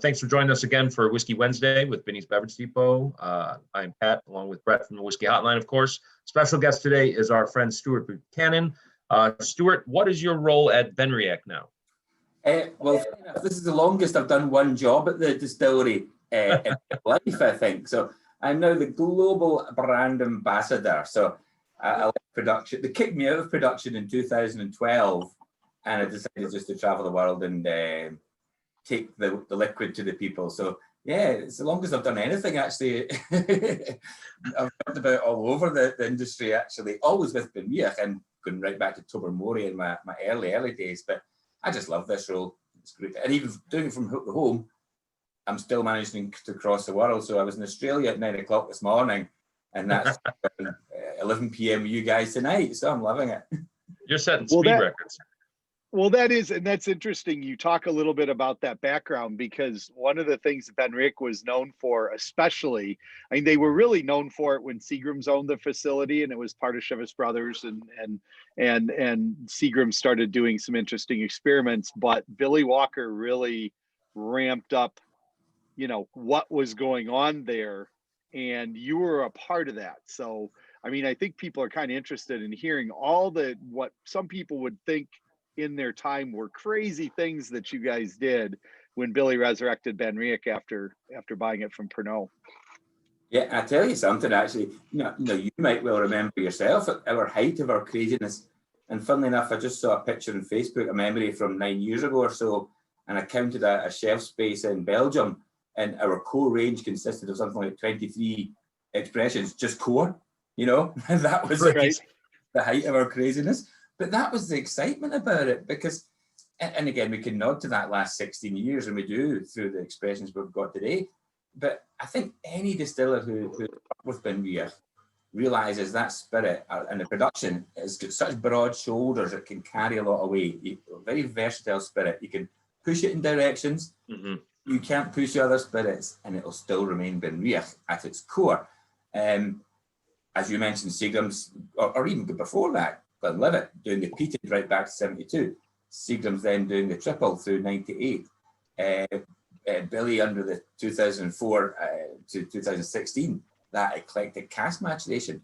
Thanks for joining us again for Whiskey Wednesday with Vinny's Beverage Depot. I'm Pat, along with Brett from the Whiskey Hotline, of course. Special guest today is our friend Stewart Buchanan. Stewart, what is your role at Venriac now? Well, this is the longest I've done one job at the distillery in my life, I think. So I'm now the global brand ambassador. So I like production. They kicked me out of production in 2012, and I decided just to travel the world and take the liquid to the people. So yeah, it's the longest I've done anything, actually. I've talked about all over the industry, actually, always with BenRiach and going right back to Tobermory in my early days. But I just love this role. It's great. And even doing it from home, I'm still managing to cross the world. So I was in Australia at 9 o'clock this morning, and that's 11 p.m. with you guys tonight. So I'm loving it. You're setting speed records. Well, that's interesting. You talk a little bit about that background, because one of the things that Venriac was known for, especially, I mean, they were really known for it when Seagram's owned the facility and it was part of Chivas Brothers, and Seagram started doing some interesting experiments, but Billy Walker really ramped up, you know, what was going on there, and you were a part of that. So, I mean, I think people are kind of interested in hearing all what some people would think in their time were crazy things that you guys did when Billy resurrected BenRiach after buying it from Pernod. Yeah, I tell you something, actually, you might well remember yourself at our height of our craziness. And funnily enough, I just saw a picture on Facebook, a memory from 9 years ago or so, and I counted a shelf space in Belgium, and our core range consisted of something like 23 expressions, just core, and that was right. The height of our craziness. But that was the excitement about it, because, and again, we can nod to that last 16 years, and we do through the expressions we've got today. But I think any distiller who with BenRiach realizes that spirit and the production has got such broad shoulders, it can carry a lot of weight. A very versatile spirit. You can push it in directions. Mm-hmm. You can't push other spirits, and it'll still remain BenRiach at its core. As you mentioned, Seagram's, or even before that, Glenlivet doing the peated right back to 72. Seagram's then doing the triple through 98. Billy under the 2004 to 2016, that eclectic cask maturation.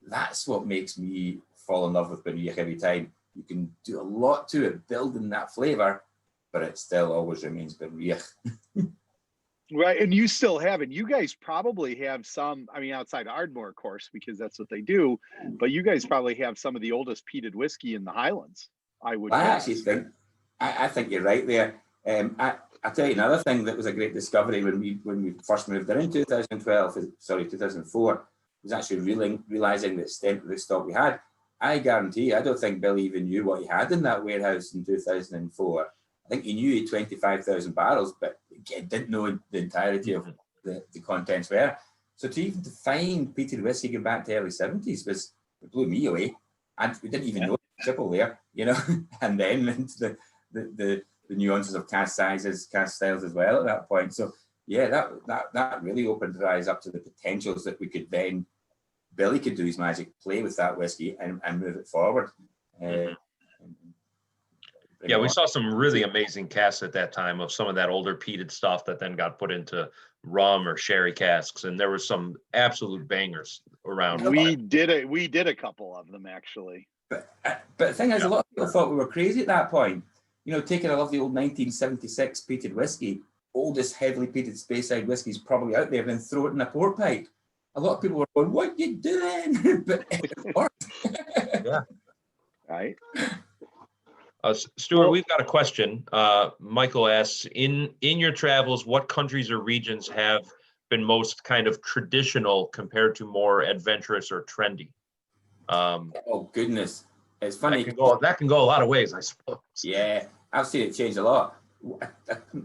That's what makes me fall in love with BenRiach every time. You can do a lot to it, building that flavour, but it still always remains BenRiach. Right, and you still have it. You guys probably have some, I mean, outside Ardmore, of course, because that's what they do, but you guys probably have some of the oldest peated whiskey in the Highlands, I would guess. Actually think, I think you're right there. I'll tell you another thing that was a great discovery when we first moved in 2004, was actually realising the extent of the stock we had. I guarantee, I don't think Billy even knew what he had in that warehouse in 2004. I think he knew he had 25,000 barrels, but again, didn't know the entirety of the contents were. So to find peated whiskey going back to the early 70s it blew me away. And we didn't even know triple there, and then into the nuances of cask sizes, cask styles as well at that point. So yeah, that really opened our eyes up to the potentials that we could then, Billy could do his magic, play with that whiskey and move it forward. Yeah, we saw some really amazing casks at that time of some of that older peated stuff that then got put into rum or sherry casks, and there were some absolute bangers around. We did a couple of them, actually. But the thing is, a lot of people thought we were crazy at that point. Taking, I love the old 1976 peated whiskey, oldest heavily peated Speyside whiskies probably out there, and then throw it in a port pipe. A lot of people were going, "What are you doing?" But it worked. Yeah. Right. Stewart, we've got a question. Michael asks, in your travels, what countries or regions have been most kind of traditional compared to more adventurous or trendy? Oh goodness, it's funny. That can go a lot of ways, I suppose. Yeah, I've seen it change a lot,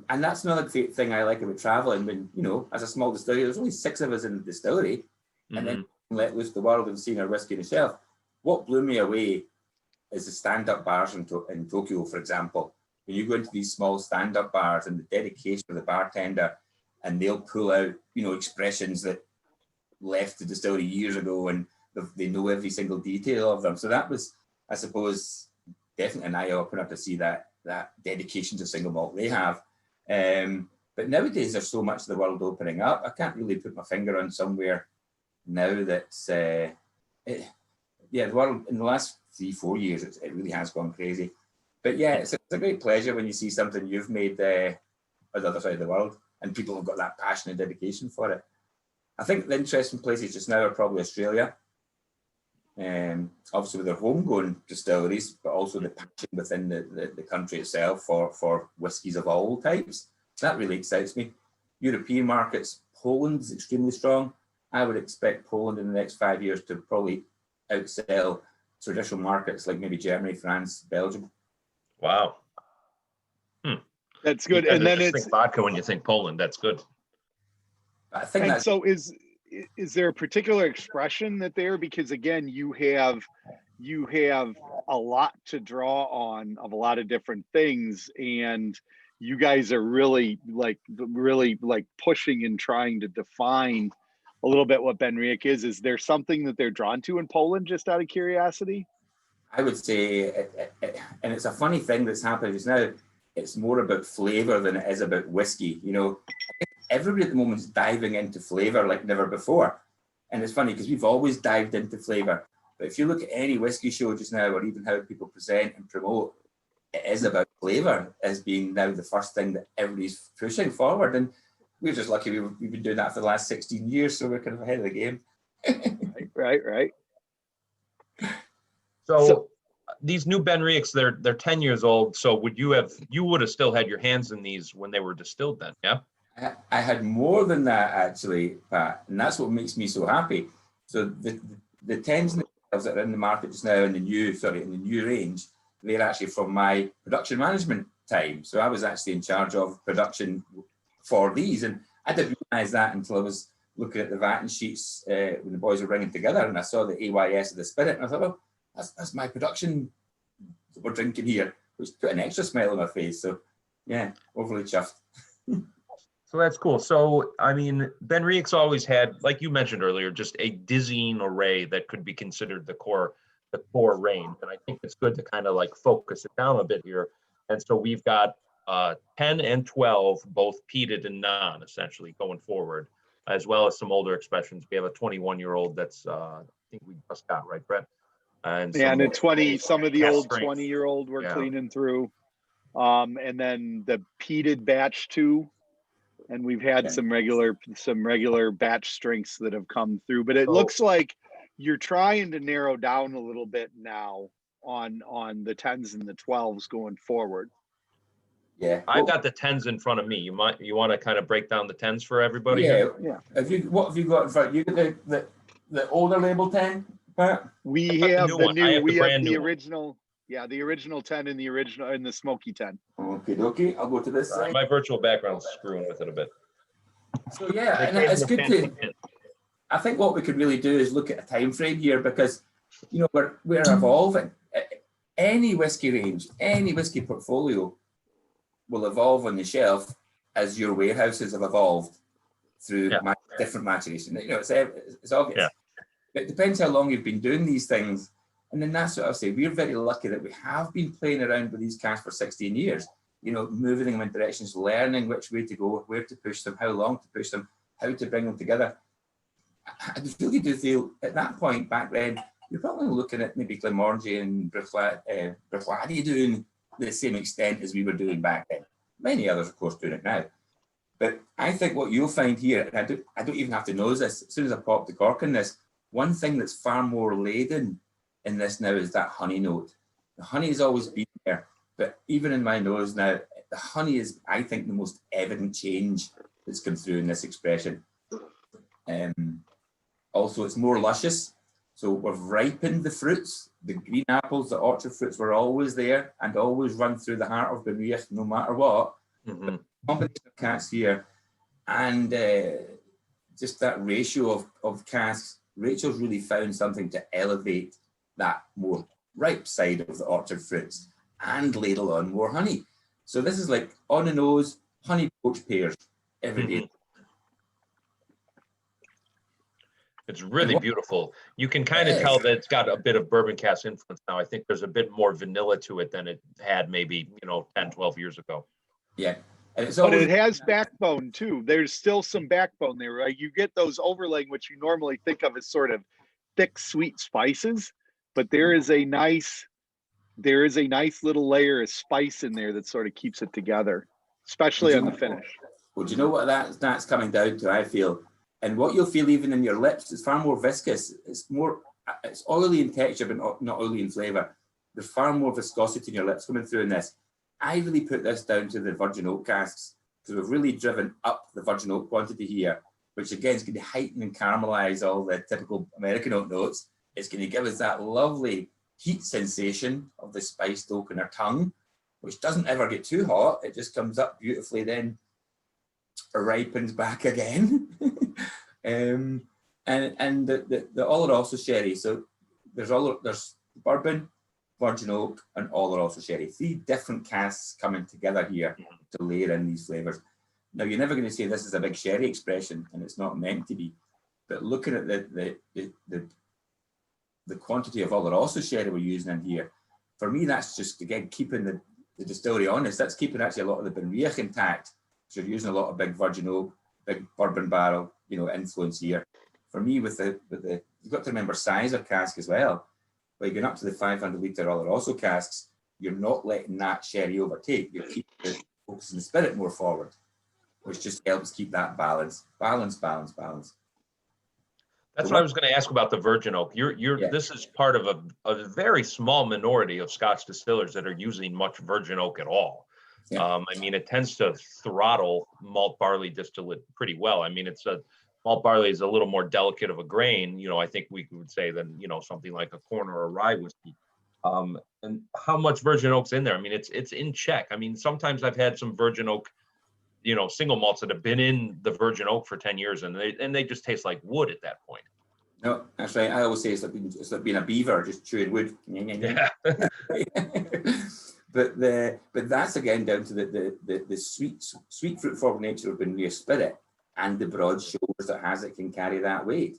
and that's another thing I like about traveling. When as a small distillery, there's only 6 of us in the distillery, and then let loose the world and seeing our whiskey on the shelf. What blew me away is the stand-up bars in Tokyo, for example. When you go into these small stand-up bars and the dedication of the bartender, and they'll pull out, expressions that left the distillery years ago, and they know every single detail of them. So that was, I suppose, definitely an eye-opener to see that dedication to single malt they have. But nowadays there's so much of the world opening up. I can't really put my finger on somewhere now that's, the world in the last 3-4 years, it really has gone crazy. But yeah, it's a great pleasure when you see something you've made on the other side of the world, and people have got that passion and dedication for it. I think the interesting places just now are probably Australia, obviously with their homegrown distilleries, but also the passion within the country itself for whiskies of all types. That really excites me. European markets, Poland is extremely strong. I would expect Poland in the next 5 years to probably outsell traditional markets like maybe Germany, France, Belgium. Wow. That's good. You And then just it's think vodka when you think Poland. That's good. I think and that's so is there a particular expression that there, because again you have a lot to draw on of a lot of different things, and you guys are really pushing and trying to define a little bit what BenRiach is. Is there something that they're drawn to in Poland, just out of curiosity? I would say, and it's a funny thing that's happening just now, it's more about flavour than it is about whiskey. You know, everybody at the moment is diving into flavour like never before. And it's funny because we've always dived into flavour. But if you look at any whiskey show just now, or even how people present and promote, it is about flavour as being now the first thing that everybody's pushing forward. And we're just lucky we've been doing that for the last 16 years, so we're kind of ahead of the game. Right. So these new BenRiachs, they're 10 years old. So you would have still had your hands in these when they were distilled then, yeah? I had more than that actually, Pat, and that's what makes me so happy. So the 10s and the 12s that are in the market just now in the new range, they're actually from my production management time. So I was actually in charge of production for these, and I didn't realise that until I was looking at the vatting sheets when the boys were bringing together, and I saw the AYS of the spirit, and I thought, oh, that's my production that we're drinking here, which put an extra smile on my face. So yeah, overly chuffed. So that's cool. So, I mean, BenRiach's always had, like you mentioned earlier, just a dizzying array that could be considered the core range. And I think it's good to kind of like focus it down a bit here. And so we've got 10 and 12, both peated and non, essentially going forward, as well as some older expressions. We have a 21-year-old that's, I think we just got, right, Brett? And And a 20, some of the old 20-year-old we're cleaning through. And then the peated batch 2. And we've had some regular batch strengths that have come through, but it looks like you're trying to narrow down a little bit now on the 10s and the 12s going forward. Yeah, I've got the 10s in front of me. You want to kind of break down the 10s for everybody? Yeah. Here? What have you got in front? You got the older label 10, Pat? We have the new. We have the original. One. Yeah, the original 10 and the smoky 10. Okay. I'll go to this side. My virtual background's screwing with it a bit. So yeah, and it's good to. I think what we could really do is look at a time frame here, because you know we're evolving. Any whiskey range, any whiskey portfolio will evolve on the shelf as your warehouses have evolved through different maturation. You know, it's obvious. Yeah. But it depends how long you've been doing these things. And then that's what I'll say. We're very lucky that we have been playing around with these casks for 16 years, you know, moving them in directions, learning which way to go, where to push them, how long to push them, how to bring them together. I really do feel at that point back then, you're probably looking at maybe Glenmorangie and Bruichladdich doing the same extent as we were doing back then. Many others, of course, doing it now. But I think what you'll find here, and I don't even have to know this, as soon as I pop the cork in this, one thing that's far more laden in this now is that honey note. The honey has always been there, but even in my nose now, the honey is, I think, the most evident change that's come through in this expression. Also, it's more luscious. So we've ripened the fruits. The green apples, the orchard fruits were always there and always run through the heart of BenRiach no matter what. Mm-hmm. Combination of casks here and just that ratio of casks, Rachel's really found something to elevate that more ripe side of the orchard fruits and ladle on more honey. So this is like on the nose, honey poached pears every day. It's really beautiful. You can kind of tell that it's got a bit of bourbon cask influence now. I think there's a bit more vanilla to it than it had maybe, 10, 12 years ago. Yeah. And it's But always, it has backbone too. There's still some backbone there, right? You get those overlaying, which you normally think of as sort of thick, sweet spices, but there is a nice little layer of spice in there that sort of keeps it together, especially on the finish. well, do you know what that's coming down to, I feel? And what you'll feel even in your lips, it's far more viscous. It's oily in texture, but not oily in flavor. There's far more viscosity in your lips coming through in this. I really put this down to the virgin oak casks, because we've really driven up the virgin oak quantity here, which again is going to heighten and caramelize all the typical American oak notes. It's going to give us that lovely heat sensation of the spiced oak in our tongue, which doesn't ever get too hot. It just comes up beautifully, then ripens back again. And the Oloroso sherry. So there's bourbon, virgin oak, and Oloroso sherry. 3 different casks coming together here to layer in these flavors. Now, you're never going to say this is a big sherry expression, and it's not meant to be. But looking at the quantity of Oloroso sherry we're using in here, for me, that's just, again, keeping the distillery honest. That's keeping actually a lot of the BenRiach intact. So you're using a lot of big virgin oak, big bourbon barrel, influence here. For me, with the you've got to remember size of cask as well. By going up to the 500 litre Oloroso casks, you're not letting that sherry overtake. You're keeping focusing the spirit more forward, which just helps keep that balance. That's what I was going to ask about the virgin oak. This is part of a very small minority of Scotch distillers that are using much virgin oak at all. Yeah. I mean, it tends to throttle malt barley distillate pretty well. I mean, malt barley is a little more delicate of a grain, I think we would say, than, something like a corn or a rye whiskey. And how much virgin oak's in there? I mean, it's in check. I mean, sometimes I've had some virgin oak, single malts that have been in the virgin oak for 10 years and they just taste like wood at that point. No, that's right. I always say it's like being a beaver, just chewing wood. Yeah. But that's again down to the sweet fruit forward nature of BenRiach spirit and the broad shoulders that can carry that weight.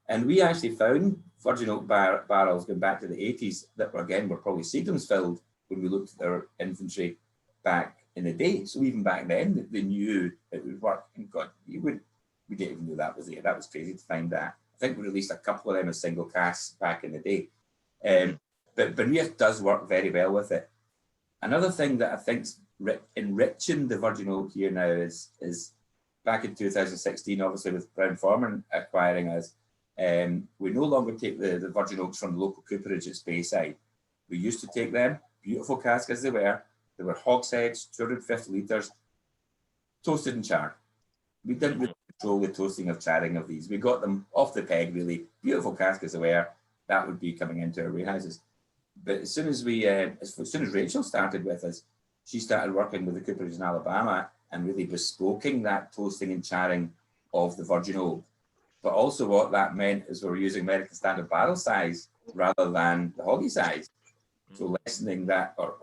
And we actually found virgin oak barrels going back to the 80s that were probably Seagram's filled when we looked at their inventory back in the day. So even back then, they knew it would work. And God, we didn't even know that was there. That was crazy to find that. I think we released a couple of them as single casks back in the day. But BenRiach does work very well with it. Another thing that I think's enriching the virgin oak here now is back in 2016, obviously with Brown Forman acquiring us, we no longer take the virgin oaks from the local cooperage at Speyside. We used to take them, beautiful casks as they were. They were hogsheads, 250 litres, toasted and charred. We didn't really control the toasting of charring of these. We got them off the peg, really. Beautiful casks as they were. That would be coming into our warehouses. But as soon as Rachel started with us, she started working with the cooperage in Alabama and really bespoking that toasting and charring of the virgin oak. But also what that meant is we were using American standard barrel size rather than the hoggy size. So lessening that or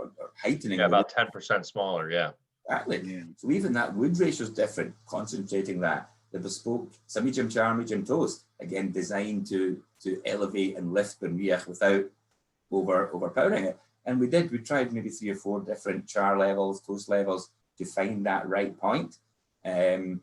heightening. Yeah, about 10% smaller, yeah. Exactly. Yeah. So even that wood ratio is different, concentrating that. The bespoke, it's a medium char, medium toast, again, designed to elevate and lift BenRiach without overpowering it. And we tried maybe 3 or 4 different char levels, toast levels to find that right point, and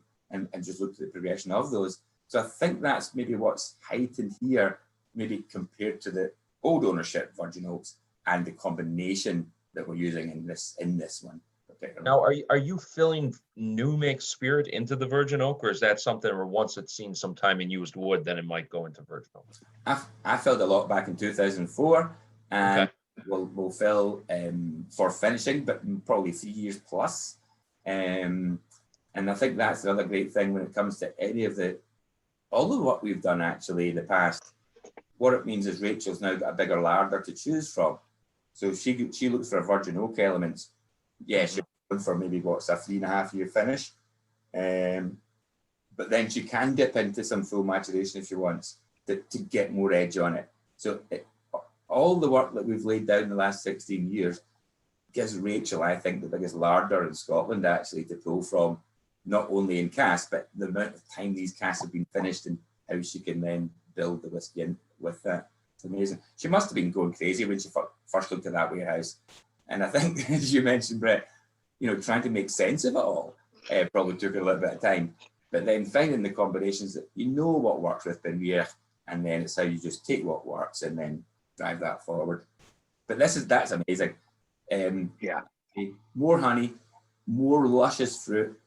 just looked at the progression of those. So I think that's maybe what's heightened here, maybe compared to the old ownership virgin oaks and the combination that we're using in this one. Now, are you filling new make spirit into the virgin oak, or is that something where once it's seen some time in used wood, then it might go into virgin oak? I filled a lot back in 2004, and we'll fill for finishing, but probably 3 years plus. And I think that's another great thing when it comes to all of what we've done actually in the past. What it means is Rachel's now got a bigger larder to choose from. So she looks for virgin oak elements. Yeah, she's going for maybe what's a 3.5 year finish. But then she can dip into some full maturation if she wants to get more edge on it. So all the work that we've laid down in the last 16 years gives Rachel, I think, the biggest larder in Scotland actually to pull from, not only in cask, but the amount of time these casks have been finished and how she can then build the whiskey in with that. It's amazing. She must have been going crazy when she first looked at that warehouse. And I think, as you mentioned, Brett, trying to make sense of it all probably took a little bit of time. But then finding the combinations that what works with BenRiach, and then it's how you just take what works and then drive that forward. But that's amazing. More honey, more luscious fruit,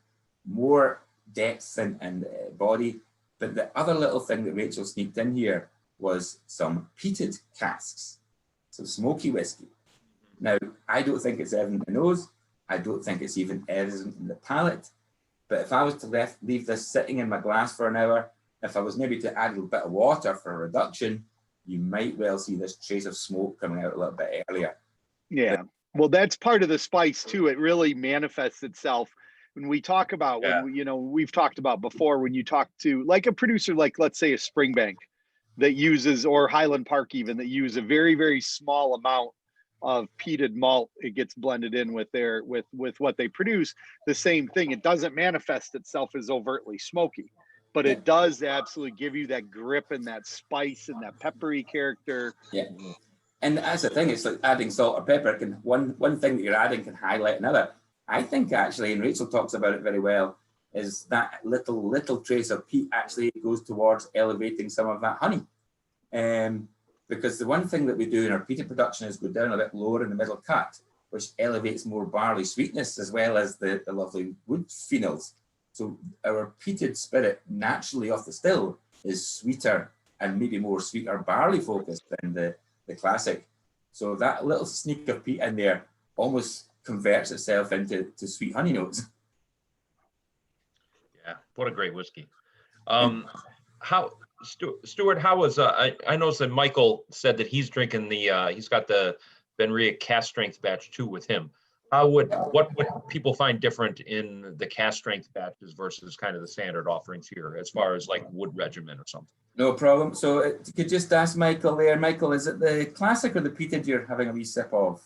more depth and body. But the other little thing that Rachel sneaked in here was some peated casks, so smoky whiskey. Now, I don't think it's evident in the nose. I don't think it's even evident in the palate. But if I was to leave this sitting in my glass for an hour, if I was maybe to add a little bit of water for a reduction, you might well see this trace of smoke coming out a little bit earlier. Yeah. Well, that's part of the spice too. It really manifests itself when we talk about, we've talked about before, when you talk to like a producer, like let's say a Springbank that uses, or Highland Park even, that use a very, very small amount of peated malt, it gets blended in with with what they produce. The same thing, it doesn't manifest itself as overtly smoky, but it does absolutely give you that grip and that spice and that peppery character. Yeah. And that's the thing, it's like adding salt or pepper. One thing that you're adding can highlight another. I think actually, and Rachel talks about it very well, is that little trace of peat actually goes towards elevating some of that honey. Because the one thing that we do in our peated production is go down a bit lower in the middle cut, which elevates more barley sweetness as well as the lovely wood phenols. So our peated spirit naturally off the still is sweeter and maybe more sweeter barley focused than the classic. So that little sneak of peat in there almost converts itself into sweet honey notes. Yeah, what a great whiskey. Stewart, how was I noticed that Michael said that he's drinking he's got the BenRiach cast strength batch 2 with him. What would people find different in the cast strength batches versus kind of the standard offerings here, as far as like wood regimen or something? No problem. So you could just ask Michael there. Michael, is it the classic or the peated you're having a wee sip of?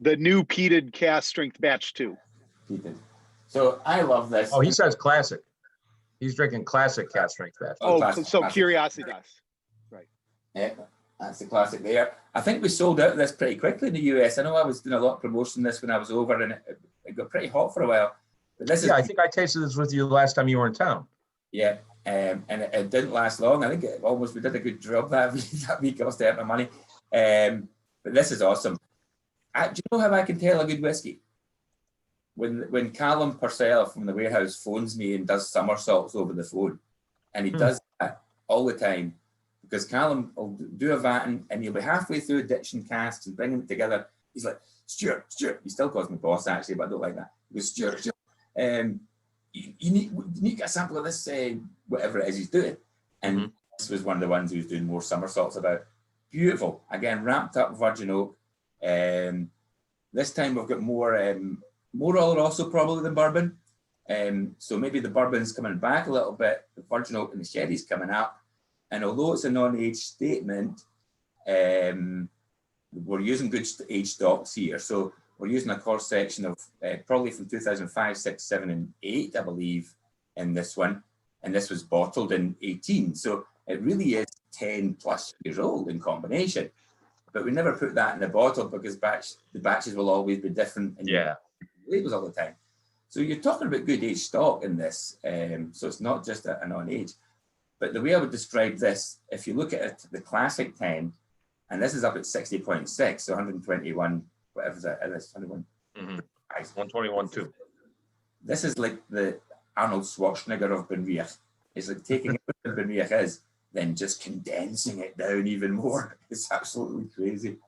The new peated cast strength batch 2. Peated. So I love this. Oh, he says classic. He's drinking classic cast strength batch. Classic. Curiosity does. Right. Yeah, that's the classic there. I think we sold out of this pretty quickly in the US. I know I was doing a lot of promotion this when I was over, and it got pretty hot for a while. But this I think I tasted this with you last time you were in town. Yeah, and it didn't last long. I think we did a good job that week. I was out my money. But this is awesome. Do you know how I can tell a good whiskey? When Callum Purcell from the warehouse phones me and does somersaults over the phone, and he does that all the time, because Callum will do a vat and he'll be halfway through ditching casks and bringing it together. He's like, Stewart, he still calls me boss actually, but I don't like that. He goes, Stewart, you need to get a sample of this, whatever it is he's doing. And this was one of the ones he was doing more somersaults about. Beautiful. Again, wrapped up virgin oak. This time we've got more Oloroso probably than bourbon. So maybe the bourbon's coming back a little bit, the virgin oak and the sherry's coming up. And although it's a non-age statement, we're using good age stocks here. So we're using a core section of probably from 2005, 6, 7, and 8, I believe, in this one. And this was bottled in 18. So it really is 10 plus years old in combination. But we never put that in the bottle because the batches will always be different. And labels all the time. So you're talking about good age stock in this. So it's not just a non-age. But the way I would describe this, if you look at it, the classic 10, and this is up at 60.6, so 121, whatever that is, 121. 121 too. This is like the Arnold Schwarzenegger of BenRiach. It's like taking what BenRiach is, then just condensing it down even more. It's absolutely crazy.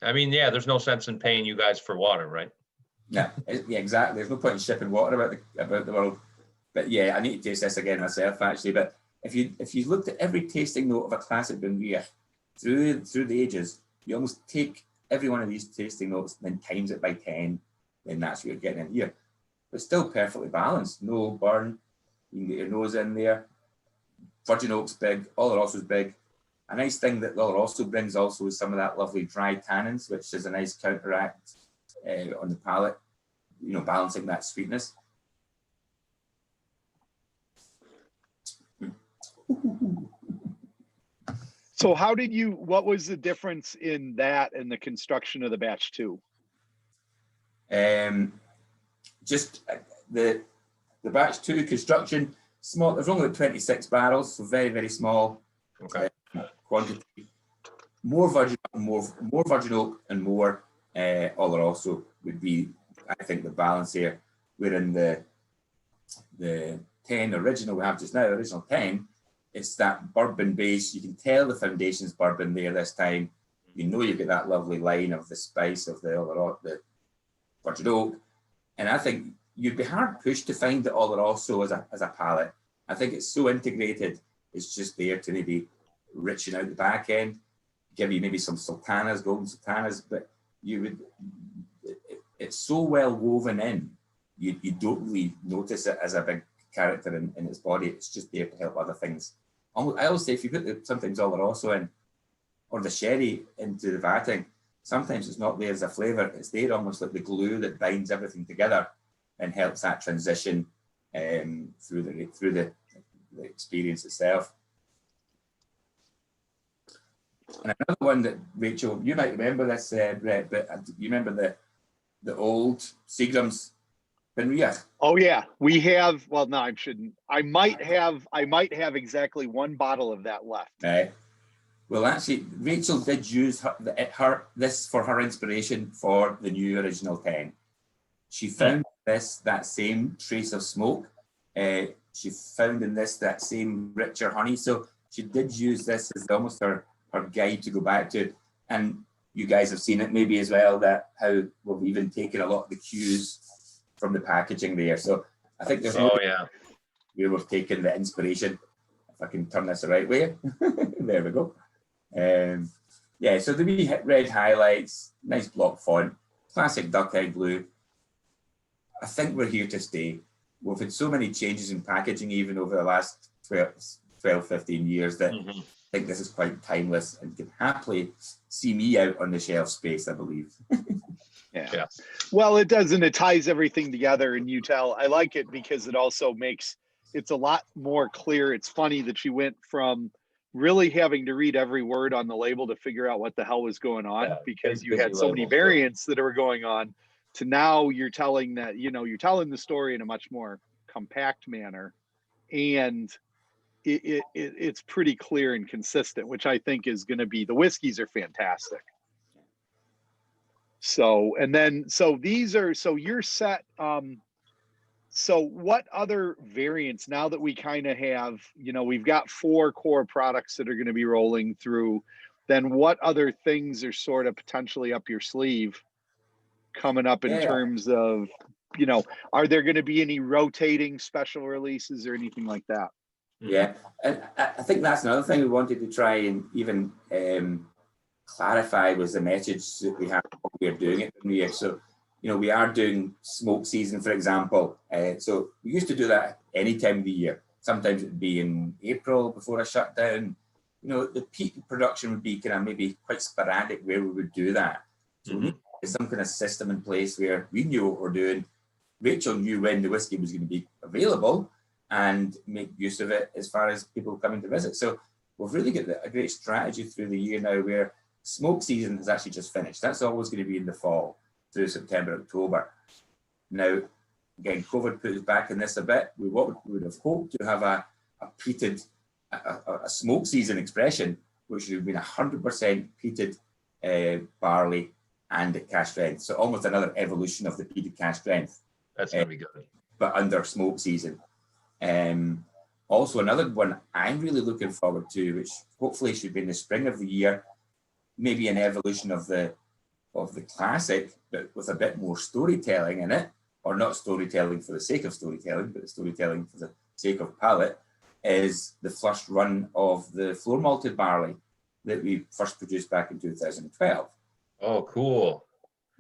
I mean, there's no sense in paying you guys for water, right? Yeah, exactly. There's no point in shipping water about the world. But I need to taste this again myself, actually. But if you looked at every tasting note of a classic BenRiach through the ages, you almost take every one of these tasting notes and then times it by 10, then that's what you're getting in here. But still perfectly balanced. No burn. You can get your nose in there. Virgin oak's big. Oloroso's big. A nice thing that Oloroso brings also is some of that lovely dry tannins, which is a nice counteract on the palate, balancing that sweetness. So what was the difference in that and the construction of the batch 2? Just the batch 2 construction, small. There's only 26 barrels, so very, very small. Okay. Quantity. More virgin oak and more Oloroso would be, I think, the balance here. We're in the 10 original we have just now, original 10. It's that bourbon base. You can tell the foundation's bourbon there this time. You know you've got that lovely line of the spice of the virgin oak. And I think you'd be hard pushed to find the Oloroso as a palate. I think it's so integrated. It's just there to maybe richen out the back end, give you maybe some sultanas, golden sultanas, but it's so well woven in, you don't really notice it as a big character in its body. It's just there to help other things. I always say if you put sometimes Oloroso in, or the sherry into the vatting, sometimes it's not there as a flavour. It's there almost like the glue that binds everything together and helps that transition through the experience itself. And another one that, Rachel, you might remember this, Brett, but you remember the old Seagram's BenRiach? Oh yeah, we have. Well, no, I shouldn't. I might have exactly one bottle of that left. Right. Well, actually, Rachel did use this for her inspiration for the new original 10. She found that same trace of smoke. She found in this that same richer honey. So she did use this as almost her guide to go back to. And you guys have seen it maybe as well, that how we've even taken a lot of the cues from the packaging there. So I think there's where we've taken the inspiration. If I can turn this the right way. There we go. So the wee red highlights, nice block font, classic duck egg blue. I think we're here to stay. We've had so many changes in packaging even over the last 12, 15 years that I think this is quite timeless and can happily see me out on the shelf space, I believe. Yeah. Well, it does, and it ties everything together, and you tell. I like it because it also makes it's a lot more clear. It's funny that she went from really having to read every word on the label to figure out what the hell was going on because you had so many variants that were going on, to now you're telling that, you're telling the story in a much more compact manner, and it's pretty clear and consistent, which I think is going to be, the whiskeys are fantastic. So you're set. So what other variants, now that we kind of have, we've got 4 core products that are going to be rolling through, then what other things are sort of potentially up your sleeve coming up in terms of, are there going to be any rotating special releases or anything like that? Yeah, and I think that's another thing we wanted to try and even clarify was the message that we have, what we are doing at BenRiach. So, we are doing smoke season, for example. So we used to do that any time of the year. Sometimes it would be in April before a shutdown. The peak production would be kind of maybe quite sporadic where we would do that. So we needed some kind of system in place where we knew what we're doing. Rachel knew when the whiskey was going to be available and make use of it as far as people coming to visit. So we've really got a great strategy through the year now where smoke season has actually just finished. That's always going to be in the fall through September, October. Now, again, COVID put us back in this a bit. We would have hoped to have a peated, a smoke season expression, which would have been 100% peated barley and at cask strength. So almost another evolution of the peated cask strength. That's going to be good. But under smoke season. Also, another one I'm really looking forward to, which hopefully should be in the spring of the year, maybe an evolution of the classic, but with a bit more storytelling in it, or not storytelling for the sake of storytelling, but storytelling for the sake of palate, is the first run of the floor malted barley that we first produced back in 2012. Oh, cool.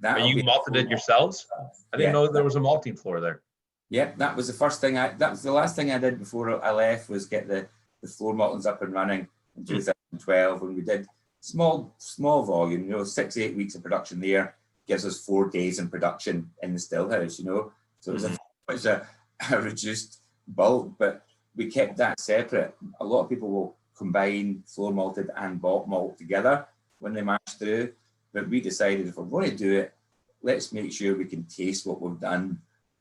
You malted it yourselves? I didn't know there was a malting floor there. Yeah, that was the first thing that was the last thing I did before I left, was get the floor maltings up and running in 2012, when we did small volume, 6-8 weeks of production there, gives us 4 days in production in the still house, So it was a reduced bulk, but we kept that separate. A lot of people will combine floor malted and bulk malt together when they mash through. But we decided if we're going to do it, let's make sure we can taste what we've done.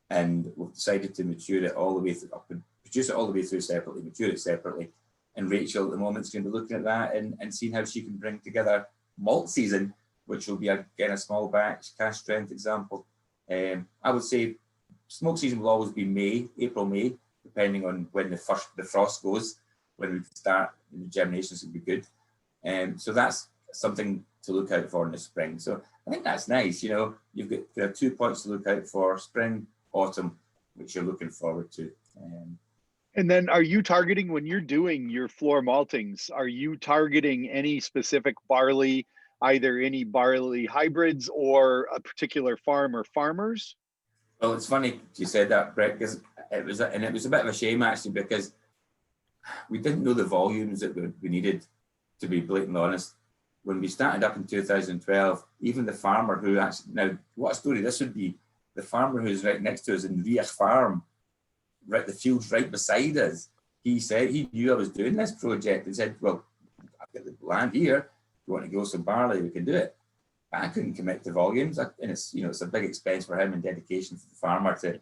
And we've decided to mature it all the way through, produce it all the way through separately, mature it separately. And Rachel at the moment is going to be looking at that and seeing how she can bring together malt season, which will be again a small batch, cask strength example. I would say smoke season will always be May, April, May, depending on when the frost goes. When we start, the germinations will be good. So that's something to look out for in the spring. So I think that's nice. You know, there are 2 points to look out for: spring, autumn, which you're looking forward to. And then are you targeting, when you're doing your floor maltings, are you targeting any specific barley, either any barley hybrids or a particular farm or farmers? Well, it's funny you said that, Brett, because it was a bit of a shame actually, because we didn't know the volumes that we needed, to be blatantly honest. When we started up in 2012, even the farmer who actually, now what a story this would be, the farmer who's right next to us in Venriac farm, right, the field's right beside us, he said he knew I was doing this project and said, well, I've got the land here, if you want to grow some barley, we can do it. But I couldn't commit to volumes, and it's, you know, it's a big expense for him and dedication for the farmer to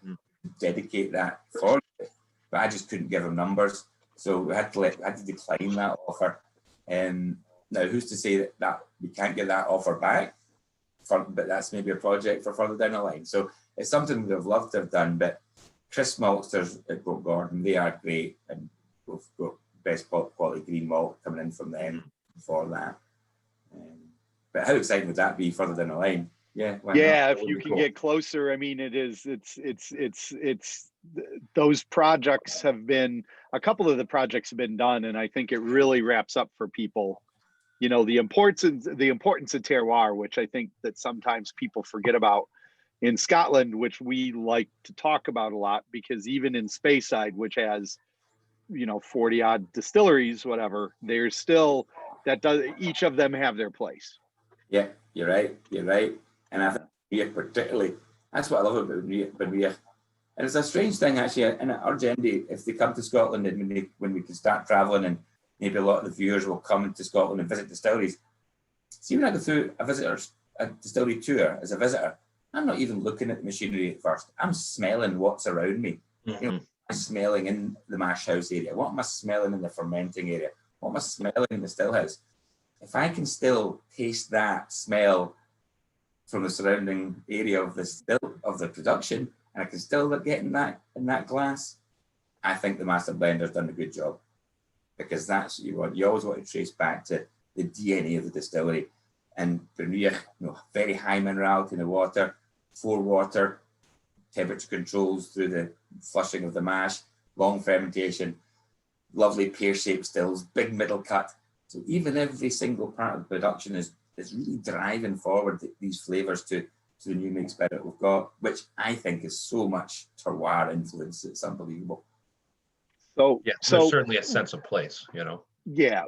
dedicate that for it. But I just couldn't give him numbers, so we had to decline that offer. Now, who's to say that we can't get that offer back? But that's maybe a project for further down the line. So it's something we'd have loved to have done. But Chris Maltsters at Broke Gordon, they are great, and we've got best quality green malt coming in from them for that. But how exciting would that be further down the line? Yeah. Yeah, if you can get closer. I mean, it's those projects have been, a couple of the projects have been done, and I think it really wraps up for people, you know, the importance of terroir, which I think that sometimes people forget about in Scotland, which we like to talk about a lot, because even in Speyside, which has, you know, 40 odd distilleries, whatever, there's still, each of them have their place. Yeah, you're right. And I think particularly, that's what I love about Venriac. And it's a strange thing actually, and I urge anybody, if they come to Scotland and when we can start traveling, and maybe a lot of the viewers will come to Scotland and visit distilleries. See, when I go through a distillery tour as a visitor, I'm not even looking at the machinery at first. I'm smelling what's around me. Mm-hmm. You know, I'm smelling in the mash house area. What am I smelling in the fermenting area? What am I smelling in the still house? If I can still taste that smell from the surrounding area of the production, and I can still get in that glass, I think the master blender's done a good job, because that's you always want to trace back to the DNA of the distillery. And Venriac, you know, very high minerality in the water, 4 water, temperature controls through the flushing of the mash, long fermentation, lovely pear-shaped stills, big middle cut. So even every single part of the production is really driving forward these flavours to the new make spirit we've got, which I think is so much terroir influence. It's unbelievable. So yeah, there's certainly a sense of place, you know. Yeah,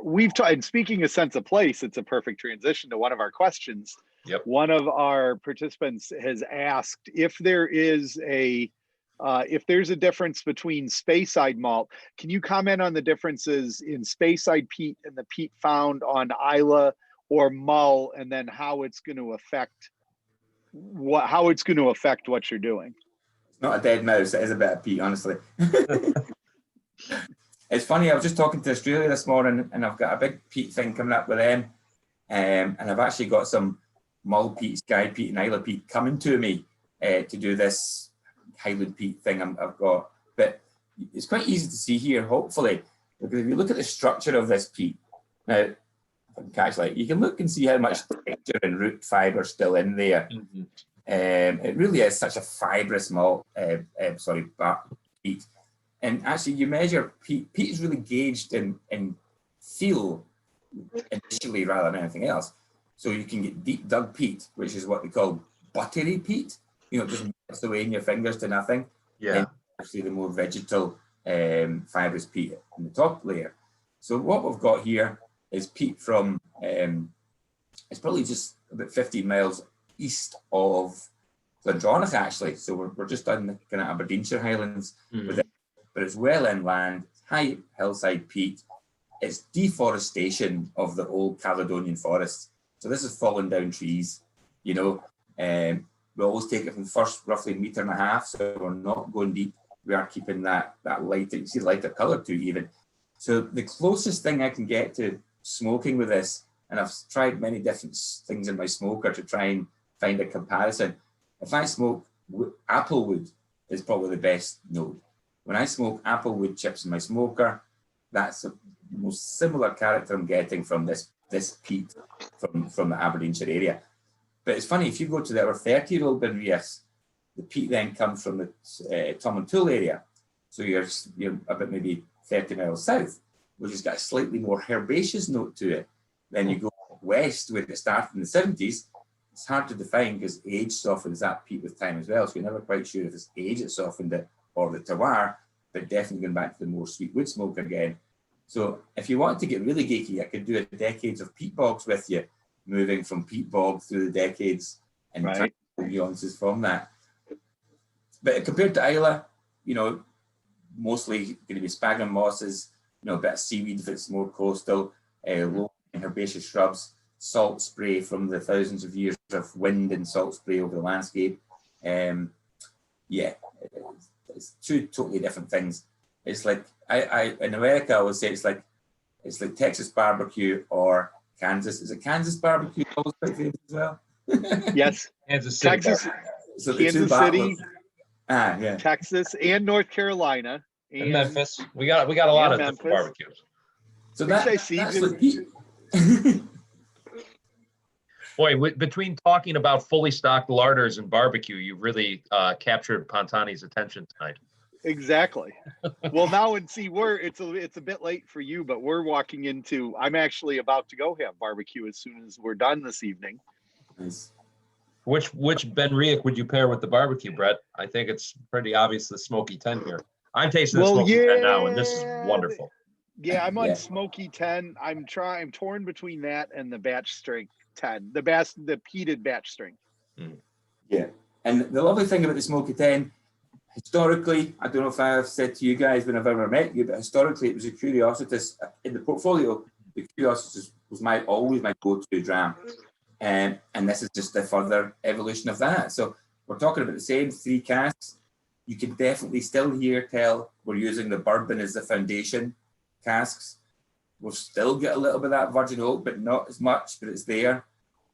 and speaking of sense of place, it's a perfect transition to one of our questions. Yep. One of our participants has asked if there's a difference between Speyside malt. Can you comment on the differences in Speyside peat and the peat found on Islay or Mull, and then how it's going to affect what you're doing? It's not a dead mouse. It is a bit of peat, honestly. It's funny, I was just talking to Australia this morning, and I've got a big peat thing coming up with them, and I've actually got some Mull peat, Skye peat, and Islay peat coming to me to do this Highland peat thing I've got. But it's quite easy to see here, hopefully, because if you look at the structure of this peat, now, you can look and see how much texture and root fibre still in there. Mm-hmm. It really is such a fibrous malt, peat. And actually, you measure peat. Peat is really gauged in feel initially rather than anything else. So you can get deep dug peat, which is what we call buttery peat. You know, just melts away in your fingers to nothing. Yeah. And actually, the more vegetal fibrous peat in the top layer. So what we've got here is peat from, it's probably just about 15 miles east of Glendronach, actually. So we're just down the kind of Aberdeenshire Highlands with it. But it's well inland, high hillside peat, it's deforestation of the old Caledonian forests. So this is falling down trees, you know. We always take it from the first roughly 1.5 meters, so we're not going deep. We are keeping that lighter, you see lighter color to it even. So the closest thing I can get to smoking with this, and I've tried many different things in my smoker to try and find a comparison. If I smoke applewood, is probably the best note. When I smoke applewood chips in my smoker, that's the most similar character I'm getting from this peat from the Aberdeenshire area. But it's funny, if you go to the over 30-year-old Venriacs, the peat then comes from the Tom and Tool area. So you're about maybe 30 miles south, which has got a slightly more herbaceous note to it. Then you go west where it started in the 70s. It's hard to define because age softens that peat with time as well. So you're never quite sure if it's age that softened it or the terroir, but definitely going back to the more sweet wood smoke again. So if you want to get really geeky, I could do a decades of peat bogs with you, moving from peat bog through the decades and trying the nuances from that. But compared to Isla, you know, mostly going to be sphagnum mosses, you know, a bit of seaweed if it's more coastal, low herbaceous shrubs, salt spray from the thousands of years of wind and salt spray over the landscape. Yeah, it's two totally different things. It's like I in America I would say it's like Texas barbecue or Kansas. Is it Kansas barbecue always quite famous as well? Yes, Kansas City. Texas, So Kansas City, yeah. Texas, and North Carolina, And Memphis. We got a lot of different barbecues. So that's what Boy, between talking about fully stocked larders and barbecue, you really captured Pontani's attention tonight. Exactly. Well, now and see, it's a bit late for you, but we're walking into. I'm actually about to go have barbecue as soon as we're done this evening. Nice. Which Benriac would you pair with the barbecue, Brett? I think it's pretty obvious the Smoky 10 here. I'm tasting the Smoky 10 now, and this is wonderful. Yeah, I'm on Smoky 10. I'm torn between that and the batch strength 10, the peated batch strength. Yeah, and the lovely thing about the Smoky 10, historically, I don't know if I've said to you guys when I've ever met you, but historically it was a Curiositas in the portfolio. The Curiositas was always my go-to dram, and this is just a further evolution of that. So we're talking about the same 3 casks. You can definitely still tell we're using the bourbon as the foundation casks. We'll still get a little bit of that virgin oak, but not as much, but it's there.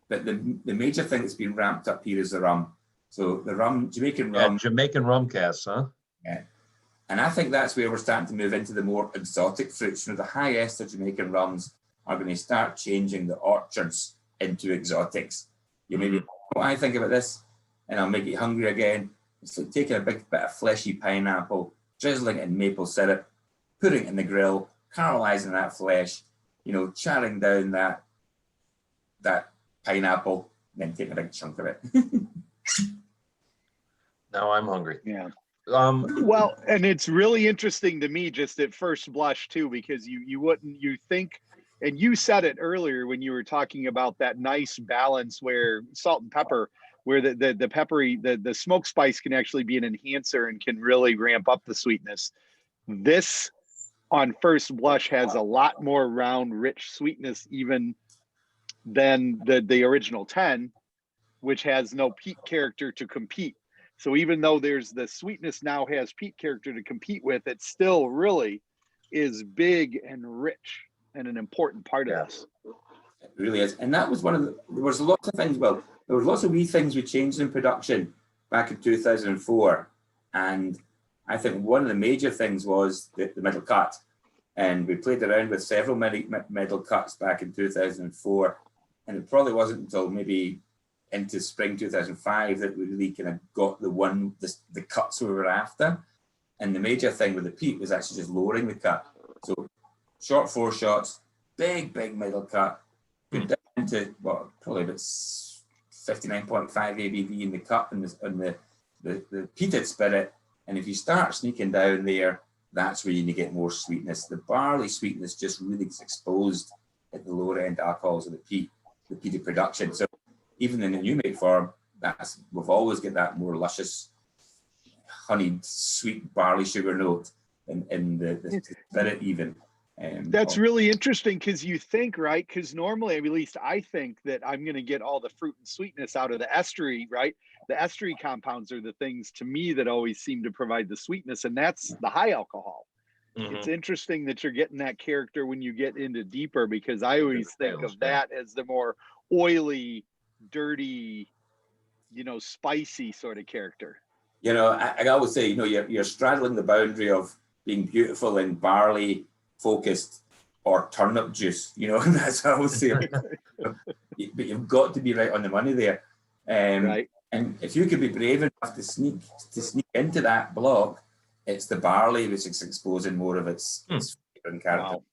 But the major thing that's been ramped up here is the rum. So the rum, Jamaican rum. Yeah, Jamaican rum casks, huh? Yeah. And I think that's where we're starting to move into the more exotic fruits. You know, the high ester Jamaican rums are going to start changing the orchards into exotics. You maybe what I think about this, and I'll make you hungry again. It's like taking a big bit of fleshy pineapple, drizzling it in maple syrup, putting it in the grill, caramelizing that flesh, you know, charring down that pineapple, and then taking a big chunk of it. Now I'm hungry. Yeah. Well, and it's really interesting to me just at first blush too, because you think, and you said it earlier when you were talking about that nice balance where salt and pepper, where the peppery, the smoke spice can actually be an enhancer and can really ramp up the sweetness. This on first blush has a lot more round, rich sweetness even than the original 10, which has no peat character to compete. So even though there's the sweetness now has peat character to compete with, it still really is big and rich and an important part of this. It really is. And that was there was lots of things, there was lots of wee things we changed in production back in 2004. And I think one of the major things was the middle cut. And we played around with several middle cuts back in 2004. And it probably wasn't until maybe into spring 2005 that we really kind of got the cuts we were after. And the major thing with the peat was actually just lowering the cut. So short 4 shots, big middle cut, go down to probably about 59.5 ABV in the cut and the peated spirit. And if you start sneaking down there, that's where you get more sweetness. The barley sweetness just really gets exposed at the lower end alcohols of the peated production. So even in the new make form, we've always got that more luscious, honeyed, sweet barley sugar note in the spirit even. That's really interesting because you think, right? Because normally, at least I think that I'm going to get all the fruit and sweetness out of the estery, right? The estery compounds are the things to me that always seem to provide the sweetness, and that's the high alcohol. It's interesting that you're getting that character when you get into deeper, because I always think of that as the more oily, dirty, spicy sort of character. I always say, you're straddling the boundary of being beautiful and barley focused or turnip juice, and that's what I always say. But you've got to be right on the money there. Right. And if you could be brave enough to sneak into that block, it's the barley which is exposing more of its flavor and character. Wow.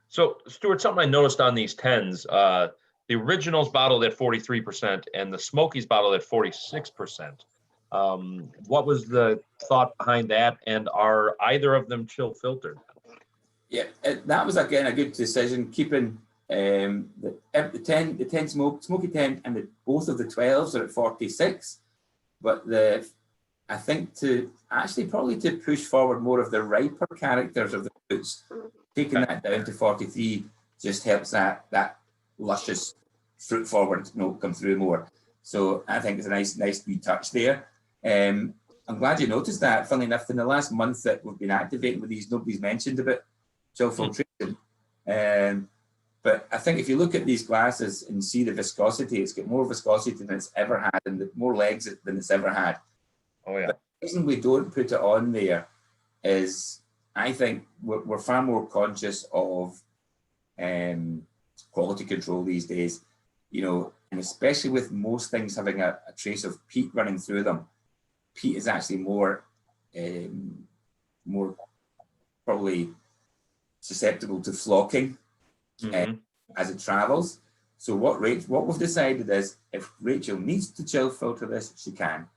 So, Stuart, something I noticed on these 10s, the original's bottled at 43% and the Smoky's bottled at 46%. What was the thought behind that? And are either of them chill filtered? Yeah, that was again a good decision, keeping the 10 Smoky 10 and both of the 12s are at 46. But I think to push forward more of the riper characters of the fruits, taking that down to 43 just helps that luscious fruit forward note come through more. So I think it's a nice wee touch there. I'm glad you noticed that. Funnily enough, in the last month that we've been activating with these, nobody's mentioned about chill filtration. But I think if you look at these glasses and see the viscosity, it's got more viscosity than it's ever had and more legs than it's ever had. Oh, yeah. But the reason we don't put it on there is I think we're far more conscious of quality control these days, and especially with most things having a trace of peat running through them. Peat is actually more probably susceptible to flocking as it travels. So what we've decided is if Rachel needs to chill filter this, she can.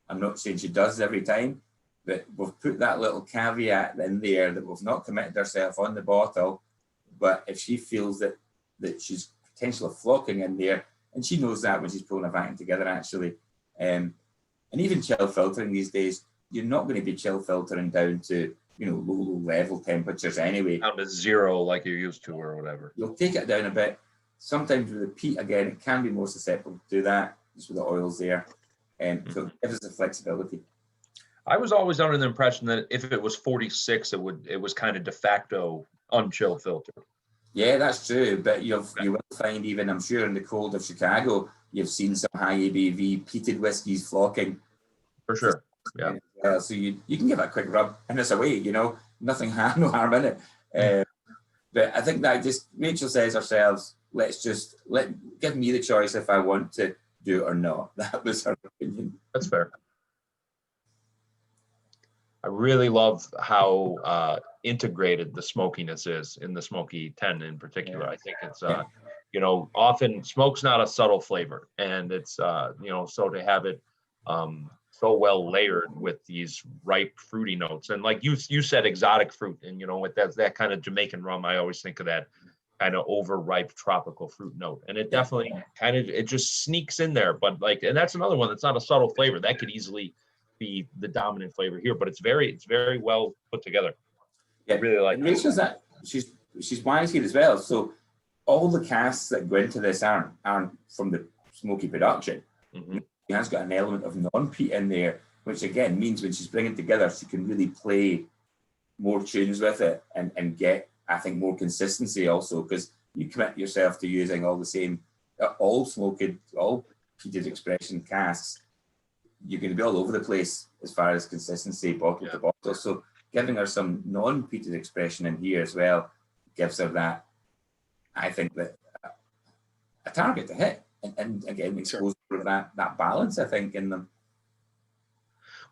I'm not saying she does every time, but we've put that little caveat in there that we've not committed ourselves on the bottle. But if she feels that she's potential of flocking in there, and she knows that when she's pulling a vacuum together, actually. And even chill filtering these days, you're not going to be chill filtering down to, low level temperatures anyway. Down to 0 like you're used to or whatever. You'll take it down a bit. Sometimes with the peat, again, it can be more susceptible to do that, just with the oils there. So it gives us the flexibility. I was always under the impression that if it was 46, it was kind of de facto unchill filter. Yeah, that's true. But you will find, even I'm sure in the cold of Chicago, you've seen some high ABV peated whiskies flocking. For sure. Yeah. So you can give it a quick rub and it's away. No harm in it. But I think that just Rachel says ourselves, give me the choice if I want to do it or not. That was her opinion. That's fair. I really love how integrated the smokiness is in the Smoky 10 in particular. Yeah. I think it's, often smoke's not a subtle flavor, and it's, so to have it so well layered with these ripe fruity notes, and like you said, exotic fruit, and with that kind of Jamaican rum, I always think of that kind of overripe tropical fruit note, and it definitely it just sneaks in there. But and that's another one that's not a subtle flavor that could easily be the dominant flavor here, but it's very well put together. Yeah, I really like. And Rachel's that she's wise here as well. So all the casks that go into this aren't from the Smoky production. Mm-hmm. She has got an element of non-peat in there, which again means when she's bringing it together, she can really play more tunes with it and get, I think, more consistency also, because you commit yourself to using all the same, all smoky, all peated expression casks. You're going to be all over the place as far as consistency, bottle to bottle. So giving her some non-peated expression in here as well gives her that, I think, that a target to hit. And again, expose that balance, I think, in them.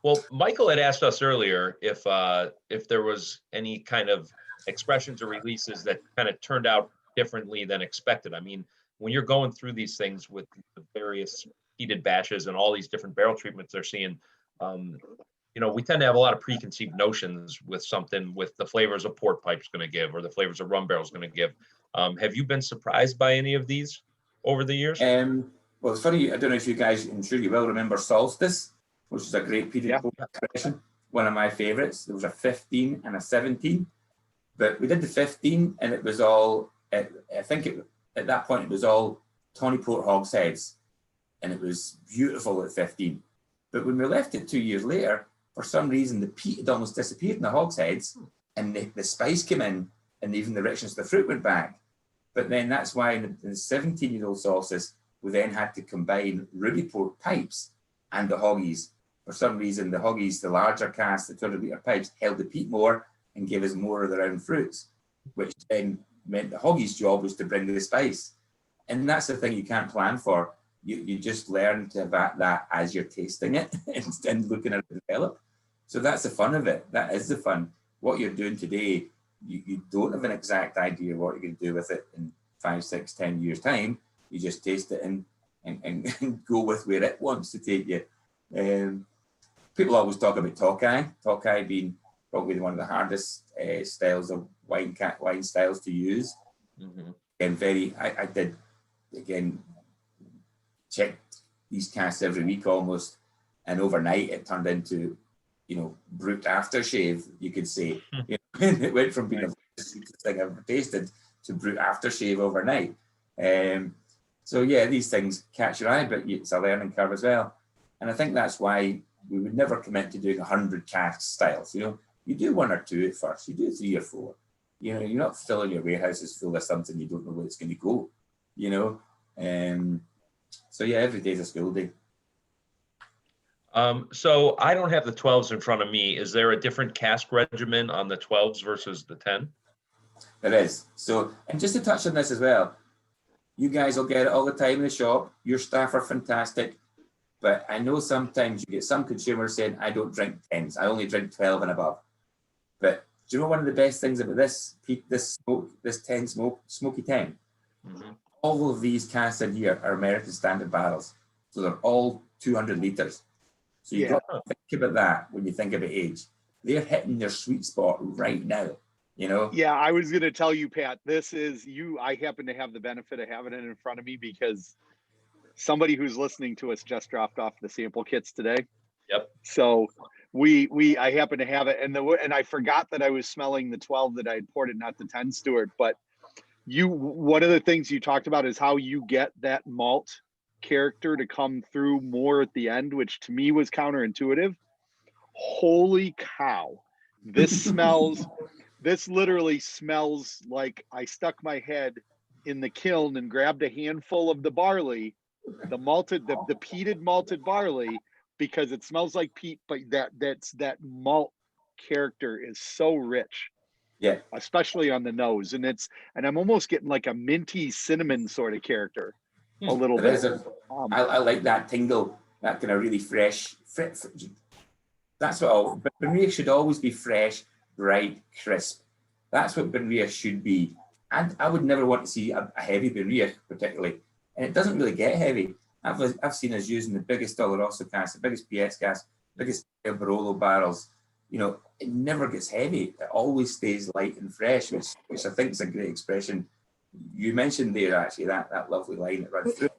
Well, Michael had asked us earlier if there was any kind of expressions or releases that kind of turned out differently than expected. I mean, when you're going through these things with the various heated batches and all these different barrel treatments they're seeing, we tend to have a lot of preconceived notions with something, with the flavors a port pipe's going to give or the flavors a rum barrel's going to give. Have you been surprised by any of these over the years? Well, it's funny, I don't know if you guys, I'm sure you will remember Solstice, which is a great peated expression, one of my favorites. There was a 15 and a 17. But we did the 15, and it was all, at that point, it was all Tawny Port hogsheads, and it was beautiful at 15. But when we left it 2 years later, for some reason, the peat had almost disappeared in the hogsheads, and the spice came in, and even the richness of the fruit went back. But then that's why in the 17-year-old sauces, we then had to combine ruby port pipes and the hoggies. For some reason, the hoggies, the larger cask, the 200-litre pipes, held the peat more and gave us more of the round fruits, which then meant the hoggies' job was to bring the spice. And that's the thing you can't plan for. You just learn to have that as you're tasting it and looking at it develop. So that's the fun of it. That is the fun. What you're doing today, you don't have an exact idea what you're going to do with it in 5, 6, 10 years' time. You just taste it and go with where it wants to take you. People always talk about Tokai being probably one of the hardest styles of wine styles to use. Mm-hmm. And I did, again, check these casks every week almost, and overnight it turned into, brute aftershave, you could say. It went from being the sweetest thing I've ever tasted to brute aftershave overnight. So yeah, these things catch your eye, but it's a learning curve as well. And I think that's why we would never commit to doing 100 cask styles. You do 1 or 2 at first, you do 3 or 4. You're not filling your warehouses full of something you don't know where it's going to go. So yeah, every day is a school day. So I don't have the 12s in front of me. Is there a different cask regimen on the 12s versus the 10? There is. So, and just to touch on this as well, you guys will get it all the time in the shop. Your staff are fantastic. But I know sometimes you get some consumers saying, I don't drink 10s. I only drink 12 and above. But do you know one of the best things about this 10 smoky 10? Mm-hmm. All of these casks in here are American standard barrels. So they're all 200 litres. So you've got to think about that when you think about age. They're hitting their sweet spot right now, Yeah, I was going to tell you, Pat, I happen to have the benefit of having it in front of me because somebody who's listening to us just dropped off the sample kits today. Yep. So I happen to have it, and I forgot that I was smelling the 12 that I had poured it, not the 10, Stewart. But one of the things you talked about is how you get that malt character to come through more at the end, which to me was counterintuitive. Holy cow! This literally smells like I stuck my head in the kiln and grabbed a handful of the barley, the peated malted barley, because it smells like peat, but that malt character is so rich. Yeah, especially on the nose, and I'm almost getting like a minty cinnamon sort of character, a little bit. I like that tingle, that kind of really fresh. That's what BenRiach should always be fresh, bright, crisp. That's what BenRiach should be. And I would never want to see a heavy BenRiach particularly, and it doesn't really get heavy. I've seen us using the biggest Oloroso cask, the biggest PX cask, biggest Barolo barrels. It never gets heavy. It always stays light and fresh, which I think is a great expression. You mentioned there actually that lovely line that runs through.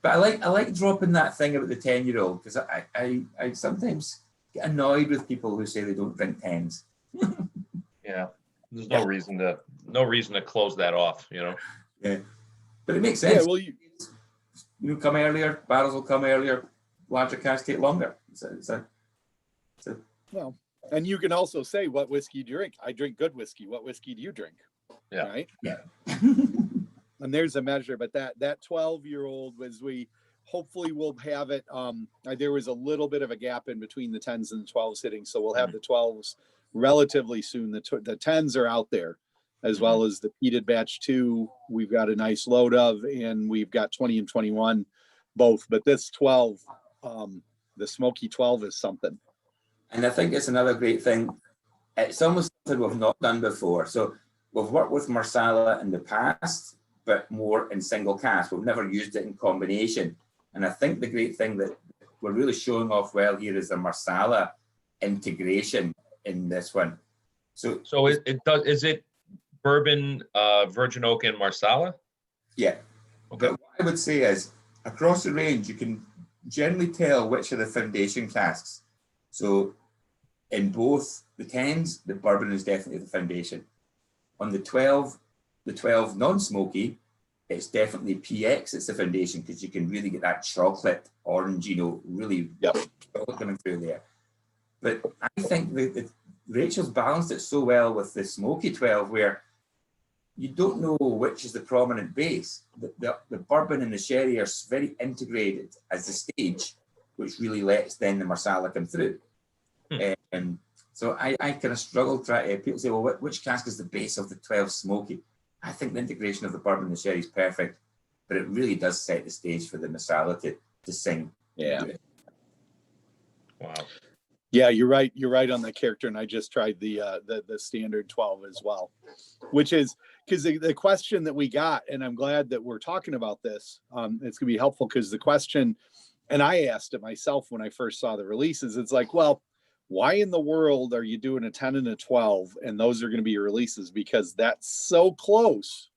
But I like dropping that thing about the 10-year-old because I sometimes get annoyed with people who say they don't drink 10s. Yeah, there's no reason to close that off. Yeah, but it makes sense. Yeah, well, you come earlier, barrels will come earlier, larger casks take longer. Well, and you can also say, what whiskey do you drink? I drink good whiskey. What whiskey do you drink? Yeah. Right? Yeah. And there's a measure, but that 12-year-old was, we hopefully will have it. There was a little bit of a gap in between the 10s and the 12s hitting, so we'll have the 12s relatively soon. The 10s are out there, as well as the peated batch 2. We've got a nice load of, and we've got 20 and 21 both. But this 12, the smoky 12 is something. And I think it's another great thing. It's almost something we've not done before. So we've worked with Marsala in the past, but more in single cask. We've never used it in combination. And I think the great thing that we're really showing off well here is the Marsala integration in this one. So is it bourbon, virgin oak, and Marsala? Yeah. Okay. But what I would say is across the range, you can generally tell which are the foundation casks. So in both the 10s, the bourbon is definitely the foundation. On the 12 non-smoky, it's definitely PX. It's the foundation because you can really get that chocolate orange, really chocolate coming through there. But I think that Rachel's balanced it so well with the smoky 12, where you don't know which is the prominent base. The bourbon and the sherry are very integrated as the stage, which really lets then the marsala come through. So I kind of struggle people say, well, which cask is the base of the 12 smoky? I think the integration of the bourbon and the sherry is perfect, but it really does set the stage for the marsala to sing. Yeah. Wow. Yeah, you're right. You're right on the character, and I just tried the standard 12 as well, which is because the question that we got, and I'm glad that we're talking about this. It's gonna be helpful because the question, and I asked it myself when I first saw the releases. It's like, well, why in the world are you doing a 10 and a 12, and those are going to be your releases? Because that's so close.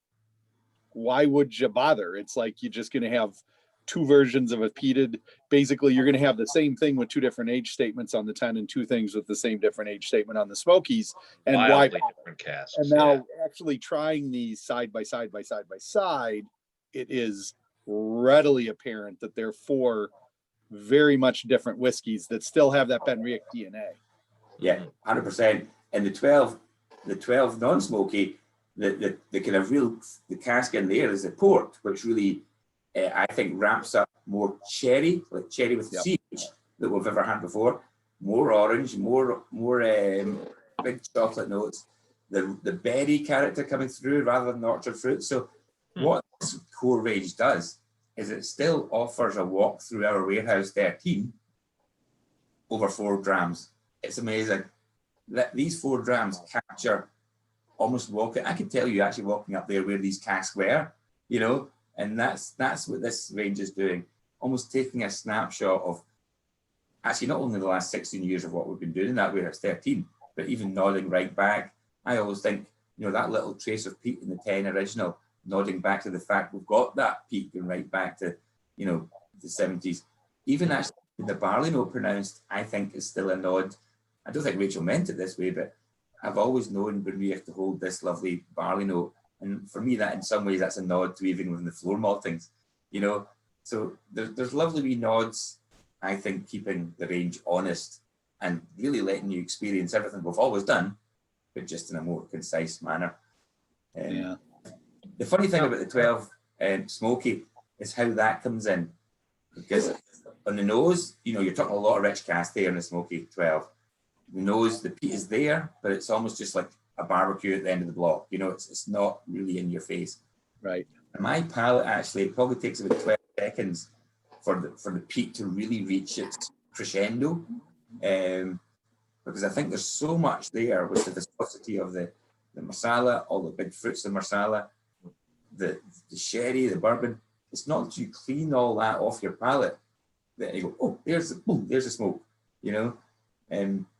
Why would you bother? It's like you're just going to have two versions of a peated. Basically, you're going to have the same thing with two different age statements on the 10 and two things with the same different age statement on the smokies. And wildly why? Different casks. And now actually trying these side by side, it is readily apparent that they're four very much different whiskeys that still have that Venriac DNA. Yeah, 100%. And the 12 non-smoky, the kind of the cask in there is a port, which really I think ramps up more cherry, like cherry with siege that we've ever had before. More orange, more big chocolate notes. The berry character coming through rather than the orchard fruit. So what this core range does is it still offers a walk through our warehouse 13 over 4 grams. It's amazing that these 4 grams capture almost walking. I can tell you actually walking up there where these casks were, and that's what this range is doing. Almost taking a snapshot of actually not only the last 16 years of what we've been doing in that warehouse 13, but even nodding right back. I always think, that little trace of peat in the 10 original, nodding back to the fact we've got that peak and right back to, the 70s. Even actually the barley note pronounced, I think, is still a nod. I don't think Rachel meant it this way, but I've always known BenRiach to hold this lovely barley note. And for me, that in some ways, that's a nod to even within the floor maltings, So there's lovely wee nods, I think, keeping the range honest and really letting you experience everything we've always done, but just in a more concise manner. The funny thing about the 12 smoky is how that comes in, because on the nose, you're talking a lot of rich cast there in the smoky 12. The nose, the peat is there, but it's almost just like a barbecue at the end of the block. It's not really in your face. Right. And my palate actually, it probably takes about 12 seconds for the peat to really reach its crescendo, because I think there's so much there with the viscosity of the marsala, all the big fruits of marsala, the sherry, the bourbon. It's not that you clean all that off your palate that you go, oh, there's the smoke,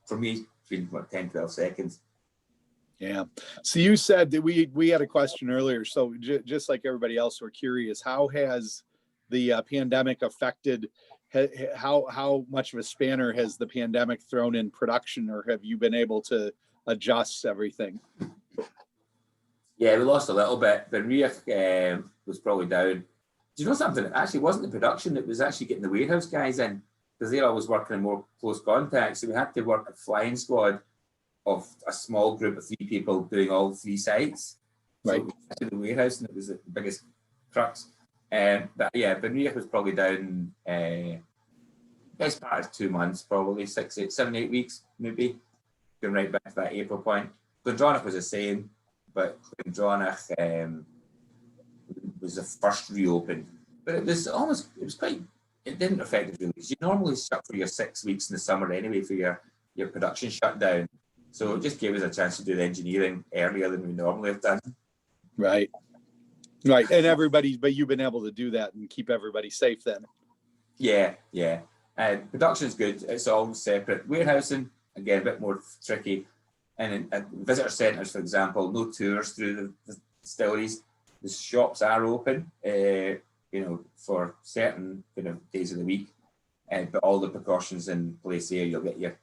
for me, it's been 10, 12 seconds. Yeah. So you said that we had a question earlier. So just like everybody else, we're curious, how has the pandemic affected, how much of a spanner has the pandemic thrown in production, or have you been able to adjust everything? Yeah, we lost a little bit. BenRiach was probably down. Do you know something? It actually wasn't the production. It was actually getting the warehouse guys in, because they're always working in more close contact. So we had to work a flying squad of a small group of 3 people doing all 3 sites. Right. So we went to the warehouse, and it was the biggest crux. But yeah, BenRiach was probably down best part of 2 months, probably 7, 8 weeks, maybe. Going right back to that April point. Glendronach was the same, but Glendronach was the first reopened. But it didn't affect us really, because you normally shut for your 6 weeks in the summer anyway for your production shutdown. So it just gave us a chance to do the engineering earlier than we normally have done. Right. And but you've been able to do that and keep everybody safe then. Yeah. Production's good. It's all separate. Warehousing, again, a bit more tricky. And at visitor centres, for example, no tours through the distilleries. The shops are open, for certain kind of days of the week, but all the precautions in place here. You'll get your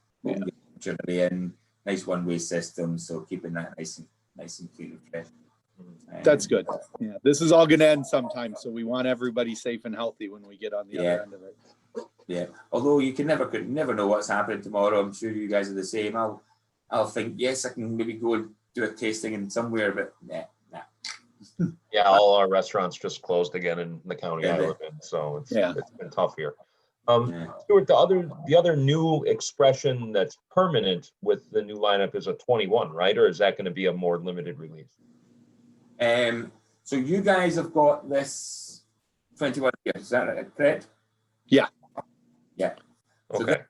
temperature in, nice one-way system, so keeping that nice and clean and fresh. That's good. Yeah, this is all going to end sometime, so we want everybody safe and healthy when we get on the other end of it. Yeah, although you never know what's happening tomorrow. I'm sure you guys are the same. I'll think, yes, I can maybe go and do a tasting in somewhere, but nah. Yeah, all our restaurants just closed again in the county I Yeah, live in, so it's Yeah. been tough here. Yeah. Stuart, the other new expression that's permanent with the new lineup is a 21, right? Or is that going to be a more limited release? So you guys have got this 21 here, is that correct? Yeah. Yeah. So Okay.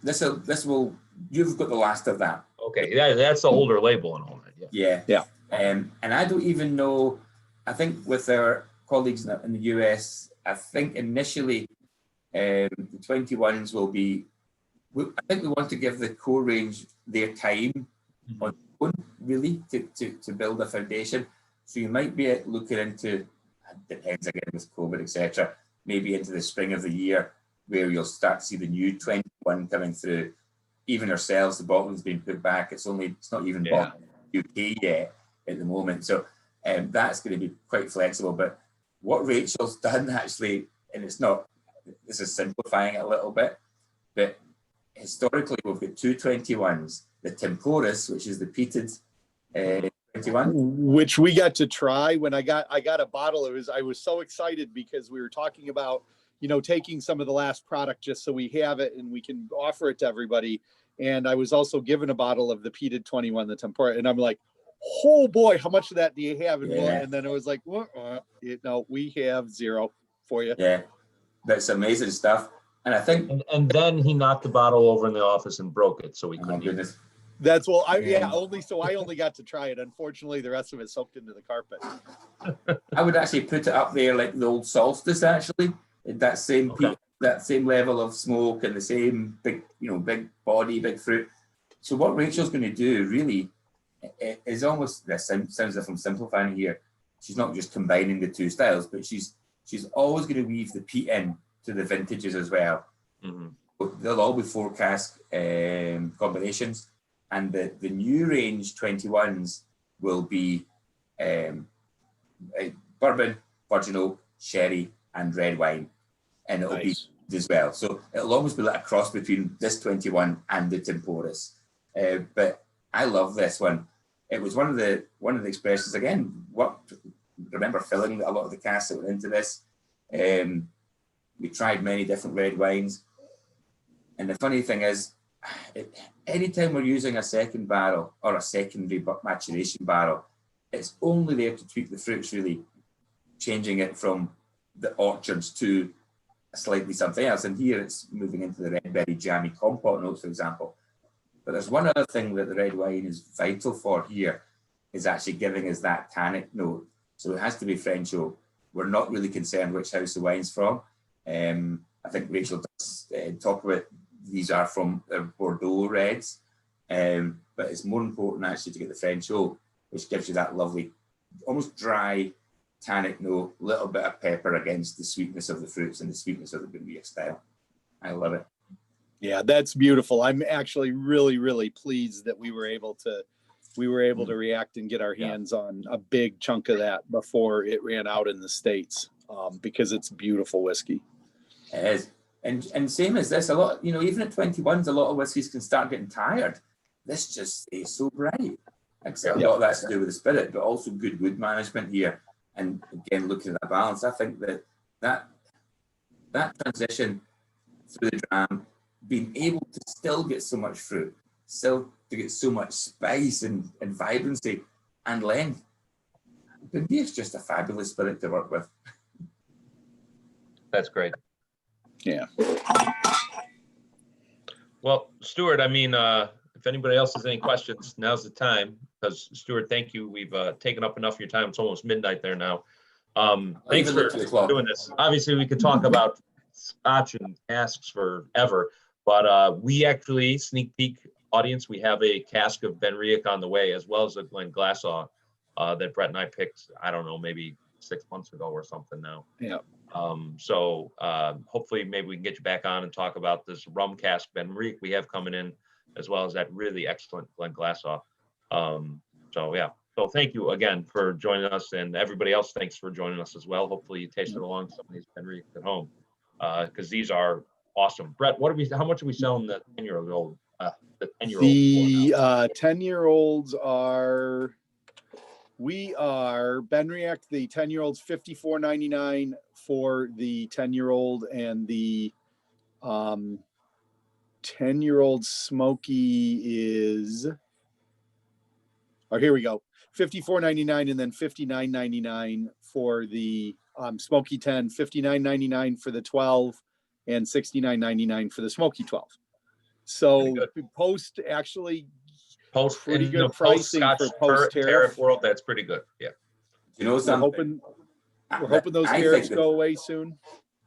this will, you've got the last of that. Okay, that's the older label and all that. Yeah. Yeah. And I don't even know, I think with our colleagues in the US, I think initially the 21s will be, I think we want to give the core range their time on own, really, to build a foundation. So you might be looking into, depends again with COVID, etc., maybe into the spring of the year, where you'll start to see the new 21 coming through. Even ourselves, the bottle's been put back. It's not even bottled in the UK yet at the moment. So that's going to be quite flexible. But what Rachel's done actually, and this is simplifying it a little bit, but historically we've got two 21s, the Temporis, which is the peated 21. Which we got to try when I got a bottle. I was so excited because we were talking about, taking some of the last product just so we have it and we can offer it to everybody. And I was also given a bottle of the peated 21, the Tempura, and I'm like, oh boy, how much of that do you have? And then it was like, we have 0 for you. Yeah, that's amazing stuff. And I think, and then he knocked the bottle over in the office and broke it, so we couldn't. Goodness. That's I only got to try it. Unfortunately, the rest of it soaked into the carpet. I would actually put it up there like the old Solstice, actually. That same that same level of smoke and the same big body, big fruit. So what Rachel's going to do really is almost, this sounds as if I'm simplifying here. She's not just combining the two styles, but she's always going to weave the peat in to the vintages as well. Mm-hmm. They'll all be 4 cask combinations, and the new range 21s will be bourbon, virgin oak, sherry, and red wine, and it'll be as well. So it'll almost be like a cross between this 21 and the Temporis. But I love this one. It was one of the expressions again. Remember filling a lot of the casks that went into this. We tried many different red wines, and the funny thing is, anytime we're using a second barrel or a secondary maturation barrel, it's only there to tweak the fruits, really, changing it from the orchards to slightly something else. And here it's moving into the red berry jammy compote notes, for example. But there's one other thing that the red wine is vital for here, is actually giving us that tannic note. So it has to be French oak. We're not really concerned which house the wine's from. I think Rachel does talk about these are from Bordeaux reds, but it's more important actually to get the French oak, which gives you that lovely, almost dry, tannic note, little bit of pepper against the sweetness of the fruits and the sweetness of the BenRiach style. I love it. Yeah, that's beautiful. I'm actually really, really pleased that we were able to react and get our hands on a big chunk of that before it ran out in the States, because it's beautiful whiskey. It is. And same as this, a lot, even at 21s, a lot of whiskeys can start getting tired. This just stays so bright. Except a lot of that's to do with the spirit, but also good wood management here. And again, looking at that balance, I think that transition through the dram, being able to still get so much fruit, still to get so much spice and vibrancy and length. BenRiach's just a fabulous spirit to work with. That's great. Yeah. Well, Stuart, if anybody else has any questions, now's the time. Because Stuart, thank you. We've taken up enough of your time. It's almost midnight there now. Thanks for doing this. Obviously, we could talk about scotch and casks forever, but we actually, sneak peek audience, we have a cask of BenRiach on the way, as well as a Glenglassaugh that Brett and I picked, I don't know, maybe 6 months ago or something now. Yeah. So hopefully maybe we can get you back on and talk about this rum cask BenRiach we have coming in as well as that really excellent Glenglassaugh. So yeah, so thank you again for joining us, and everybody else, thanks for joining us as well. Hopefully you tasted along some of these Venriacs at home, because these are awesome. Brett, how much are we selling the 10-year-old? The 10-year-old. The 10-year-olds are, we are BenRiach, the 10-year-olds $54.99 for the 10-year-old, and the 10-year-old Smoky is, oh, here we go, $54.99, and then $59.99 for the Smoky 10, $59.99 for the 12, and $69.99 for the Smoky 12. So post pretty good pricing for post tariff world. That's pretty good. Yeah. You know something? We're hoping those tariffs go away soon.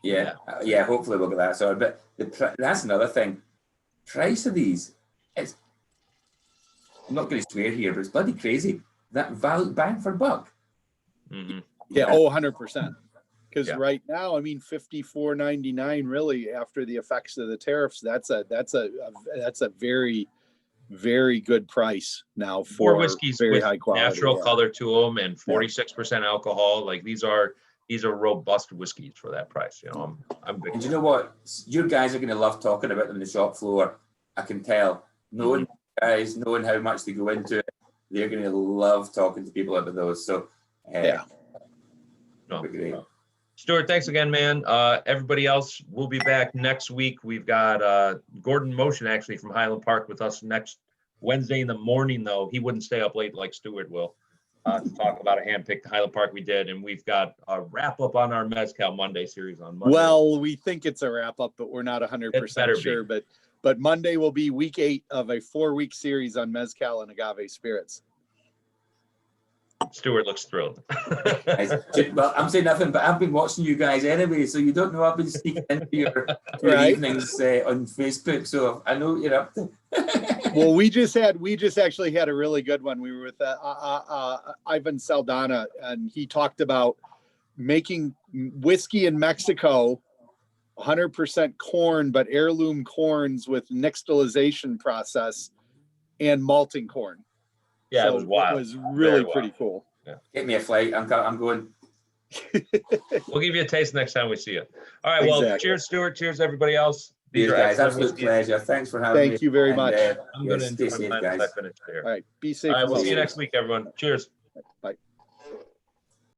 Yeah, yeah. Hopefully we'll get that sorted. But that's another thing. Price of these, I'm not going to swear here, but it's bloody crazy. That value bang for buck. Mm-hmm. Yeah. Oh, 100%. Because right now, I mean, $54.99 really after the effects of the tariffs. That's a very, very good price now for whiskeys very with high quality, natural color to them and 46% alcohol. Like these are robust whiskeys for that price. You know, I'm big. And you know what? You guys are going to love talking about them on the shop floor. I can tell. Knowing guys, knowing how much they go into it, they're going to love talking to people about those. So yeah, no, great. Stewart, thanks again, man. Everybody else, we'll be back next week. We've got Gordon Motion actually from Highland Park with us next Wednesday in the morning, though. He wouldn't stay up late like Stewart will to talk about a hand-picked Highland Park we did. And we've got a wrap-up on our Mezcal Monday series on Monday. Well, we think it's a wrap-up, but we're not 100% sure. But Monday will be week 8 of a 4-week series on Mezcal and agave spirits. Stewart looks thrilled. Well, I'm saying nothing, but I've been watching you guys anyway, so you don't know I've been sneaking into your evenings on Facebook, so I know what you're up to. Well, we just actually had a really good one. We were with Ivan Saldana, and he talked about making whiskey in Mexico, 100% corn, but heirloom corns with nixtalization process and malting corn. Yeah, so it was wild. It was really pretty cool. Yeah. Get me a flight. I'm going. We'll give you a taste next time we see you. All right. Well, cheers, Stewart. Cheers, everybody else. These guys, absolute pleasure. Thanks for having me. Thank you very much. I'm going to enjoy my time as I finish here. All right. Be safe. All right. We'll see you next week, everyone. Cheers. Bye.